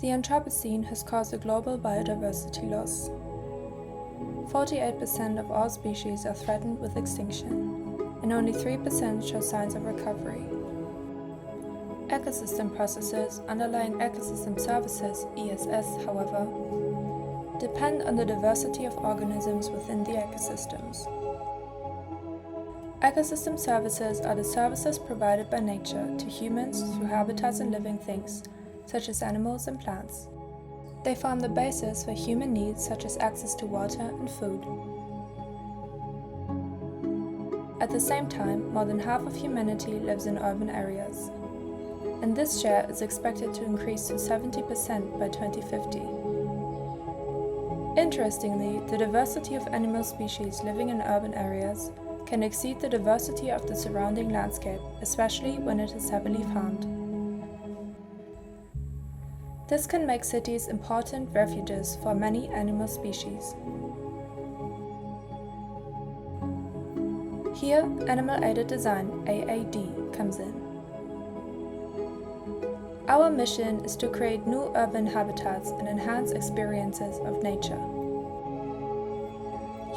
The Anthropocene has caused a global biodiversity loss. 48% of all species are threatened with extinction, and only 3% show signs of recovery. Ecosystem processes underlying ecosystem services, ESS, however, depend on the diversity of organisms within the ecosystems. Ecosystem services are the services provided by nature to humans through habitats and living things, such as animals and plants. They form the basis for human needs such as access to water and food. At the same time, more than half of humanity lives in urban areas, and this share is expected to increase to 70% by 2050. Interestingly, the diversity of animal species living in urban areas can exceed the diversity of the surrounding landscape, especially when it is heavily farmed. This can make cities important refuges for many animal species. Here, animal-aided design, AAD, comes in. Our mission is to create new urban habitats and enhance experiences of nature.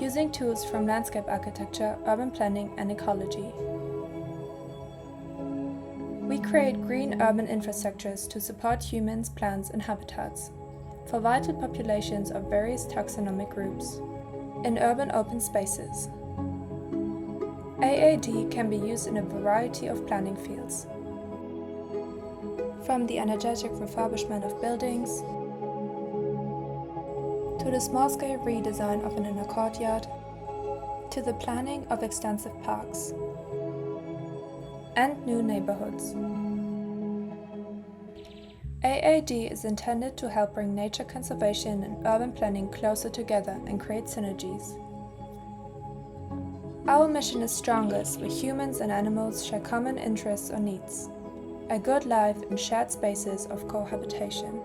Using tools from landscape architecture, urban planning, and ecology. We create green urban infrastructures to support humans, plants, and habitats for vital populations of various taxonomic groups in urban open spaces. AAD can be used in a variety of planning fields, from the energetic refurbishment of buildings to the small-scale redesign of an inner courtyard to the planning of extensive parks and new neighborhoods. AAD is intended to help bring nature conservation and urban planning closer together and create synergies. Our mission is strongest where humans and animals share common interests or needs, a good life in shared spaces of cohabitation.